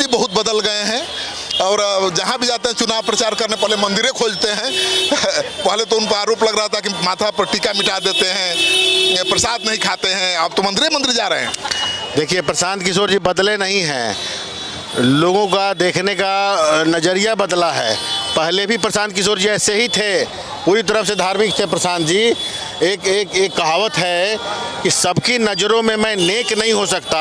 बहुत बदल गए हैं और जहाँ भी जाते हैं चुनाव प्रचार करने पहले मंदिरें खोजते हैं। पहले तो उन पर आरोप लग रहा था कि माथा पर टीका मिटा देते हैं, प्रसाद नहीं खाते हैं, अब तो मंदिर जा रहे हैं। देखिए, प्रशांत किशोर जी बदले नहीं हैं, लोगों का देखने का नज़रिया बदला है। पहले भी प्रशांत किशोर जी ऐसे ही थे, पूरी तरफ से धार्मिक थे प्रशांत जी। एक कहावत है कि सबकी नज़रों में मैं नेक नहीं हो सकता,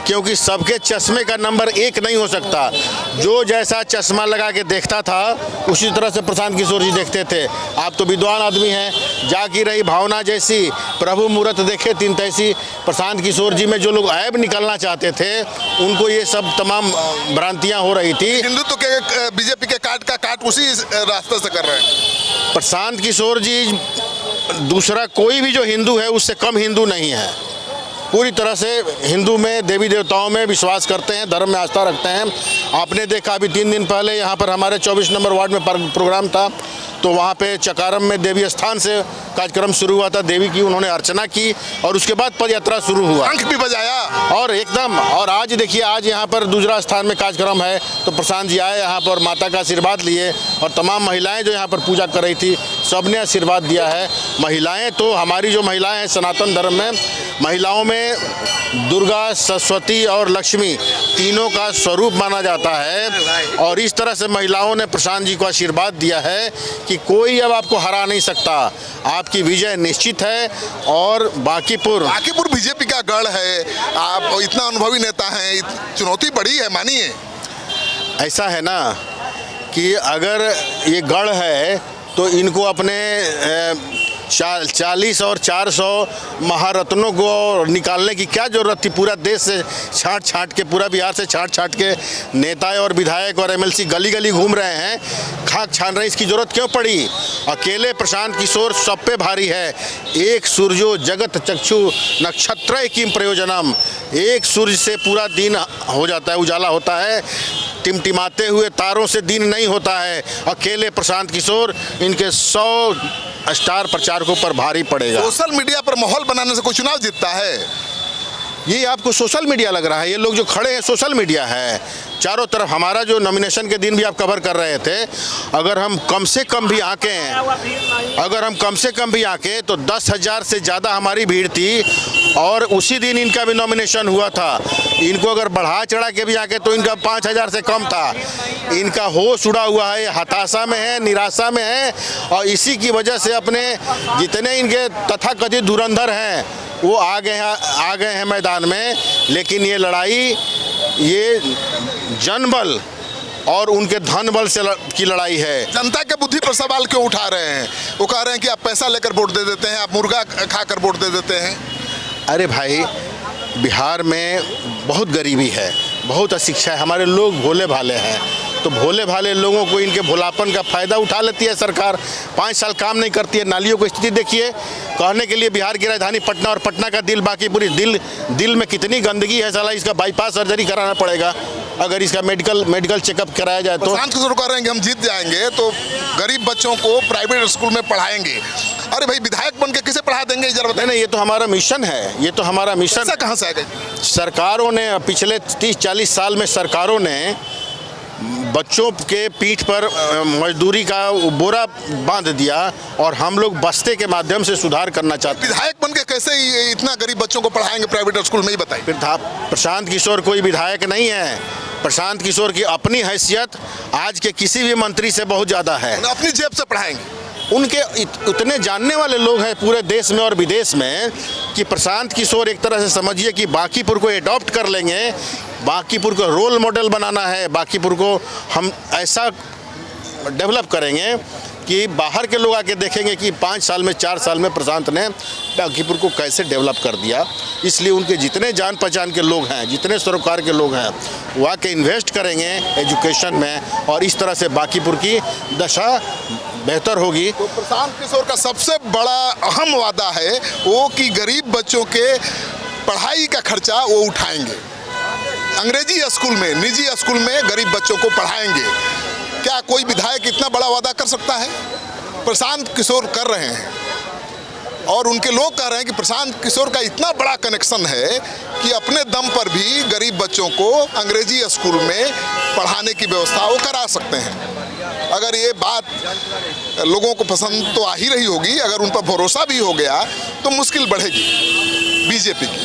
क्योंकि सबके चश्मे का नंबर 1 नहीं हो सकता। जो जैसा चश्मा लगा के देखता था उसी तरह से प्रशांत किशोर जी देखते थे। आप तो विद्वान आदमी हैं, जाकी रही भावना जैसी, प्रभु मूरत देखे तीन तैसी। प्रशांत किशोर जी में जो लोग ऐब निकलना चाहते थे उनको ये सब तमाम भ्रांतियाँ हो रही थी। हिंदुत्व के बीजेपी के काट उसी रास्ते से कर रहे हैं। प्रशांत किशोर जी दूसरा कोई भी जो हिंदू है उससे कम हिंदू नहीं है। पूरी तरह से हिंदू में देवी देवताओं में विश्वास करते हैं, धर्म में आस्था रखते हैं। आपने देखा अभी 3 दिन पहले यहाँ पर हमारे 24 नंबर वार्ड में प्रोग्राम था, तो वहाँ पे चकारम में देवी स्थान से कार्यक्रम शुरू हुआ था। देवी की उन्होंने अर्चना की और उसके बाद पद यात्रा शुरू हुआ, शंख भी बजाया और एकदम। और आज देखिए, आज यहाँ पर दूसरा स्थान में कार्यक्रम है, तो प्रशांत जी आए यहाँ पर, माता का आशीर्वाद लिए, और तमाम महिलाएं जो यहाँ पर पूजा कर रही थी सबने आशीर्वाद दिया है। महिलाएं तो हमारी जो महिलाएं हैं सनातन धर्म में, महिलाओं में दुर्गा, सरस्वती और लक्ष्मी तीनों का स्वरूप माना जाता है। और इस तरह से महिलाओं ने प्रशांत जी को आशीर्वाद दिया है कि कोई अब आपको हरा नहीं सकता, आपकी विजय निश्चित है। और बांकीपुर बीजेपी का गढ़ है, आप इतना अनुभवी नेता हैं, चुनौती बड़ी है मानिए। ऐसा है ना कि अगर ये गढ़ है तो इनको अपने 40 और 400 महारत्नों को निकालने की क्या ज़रूरत थी। पूरा देश से छांट के, पूरा बिहार से छांट के नेता और विधायक और एमएलसी गली गली घूम रहे हैं, खाक छान रहे हैं, इसकी ज़रूरत क्यों पड़ी। अकेले प्रशांत किशोर सब पे भारी है। एक सूर्यो जगत चक्षु नक्षत्र किम प्रयोजनम, एक सूर्य से पूरा दिन हो जाता है, उजाला होता है, टिमटिमाते हुए तारों से दिन नहीं होता है। अकेले प्रशांत किशोर इनके 100 स्टार प्रचारकों पर भारी पड़ेगा। सोशल मीडिया पर माहौल बनाने से कोई चुनाव जीतता है? ये आपको सोशल मीडिया लग रहा है? ये लोग जो खड़े हैं सोशल मीडिया है चारों तरफ। हमारा जो नॉमिनेशन के दिन भी आप कवर कर रहे थे, अगर हम कम से कम भी आके तो 10,000 से ज़्यादा हमारी भीड़ थी। और उसी दिन इनका भी नॉमिनेशन हुआ था। इनको अगर बढ़ा चढ़ा के भी आके तो इनका 5,000 से कम था। इनका होश उड़ा हुआ है, हताशा में है, निराशा में है, और इसी की वजह से अपने जितने इनके तथाकथित धुरंधर हैं वो आ गए हैं मैदान में। लेकिन ये लड़ाई, ये जनबल और उनके धन बल से की लड़ाई है। जनता के बुद्धि पर सवाल क्यों उठा रहे हैं? वो कह रहे हैं कि आप पैसा लेकर वोट दे देते हैं, आप मुर्गा खाकर वोट दे देते हैं। अरे भाई, बिहार में बहुत गरीबी है, बहुत अशिक्षा है, हमारे लोग भोले भाले हैं। तो भोले भाले लोगों को इनके भोलापन का फ़ायदा उठा लेती है सरकार। 5 साल काम नहीं करती है। नालियों की स्थिति देखिए, कहने के लिए बिहार की राजधानी पटना और पटना का दिल बांकीपुर, दिल में कितनी गंदगी है। साला इसका बाईपास सर्जरी कराना पड़ेगा अगर इसका मेडिकल चेकअप कराया जाए तो। प्रशांत किशोर कह रहे हैं कि हम जीत जाएंगे तो गरीब बच्चों को प्राइवेट स्कूल में पढ़ाएंगे। अरे भाई, विधायक बन के किसे पढ़ा देंगे जरा बताइए। नहीं, ये तो हमारा मिशन है, ये तो हमारा मिशन। ऐसा कहाँ से आएगा? सरकारों ने पिछले 30-40 साल में सरकारों ने बच्चों के पीठ पर मजदूरी का बोरा बांध दिया, और हम लोग बस्ते के माध्यम से सुधार करना चाहते हैं। विधायक बन के कैसे इतना गरीब बच्चों को पढ़ाएंगे प्राइवेट स्कूल में, ही बताइए। फिर प्रशांत किशोर कोई विधायक नहीं है। प्रशांत किशोर की अपनी हैसियत आज के किसी भी मंत्री से बहुत ज़्यादा है। अपनी जेब से पढ़ाएंगे। उनके उतने जानने वाले लोग हैं पूरे देश में और विदेश में कि प्रशांत किशोर एक तरह से समझिए कि बांकीपुर को एडॉप्ट कर लेंगे। बांकीपुर को रोल मॉडल बनाना है। बांकीपुर को हम ऐसा डेवलप करेंगे कि बाहर के लोग आके देखेंगे कि 5 साल में 4 साल में प्रशांत ने बांकीपुर को कैसे डेवलप कर दिया। इसलिए उनके जितने जान पहचान के लोग हैं, जितने सरोकार के लोग हैं, वो आके इन्वेस्ट करेंगे एजुकेशन में, और इस तरह से बांकीपुर की दशा बेहतर होगी। तो प्रशांत किशोर का सबसे बड़ा अहम वादा है वो कि गरीब बच्चों के पढ़ाई का खर्चा वो उठाएंगे। अंग्रेजी स्कूल में, निजी स्कूल में गरीब बच्चों को पढ़ाएंगे। क्या कोई विधायक इतना बड़ा वादा कर सकता है? प्रशांत किशोर कर रहे हैं। और उनके लोग कह रहे हैं कि प्रशांत किशोर का इतना बड़ा कनेक्शन है कि अपने दम पर भी गरीब बच्चों को अंग्रेजी स्कूल में पढ़ाने की व्यवस्था वो करा सकते हैं। अगर ये बात लोगों को पसंद तो आ ही रही होगी, अगर उन पर भरोसा भी हो गया तो मुश्किल बढ़ेगी बीजेपी की।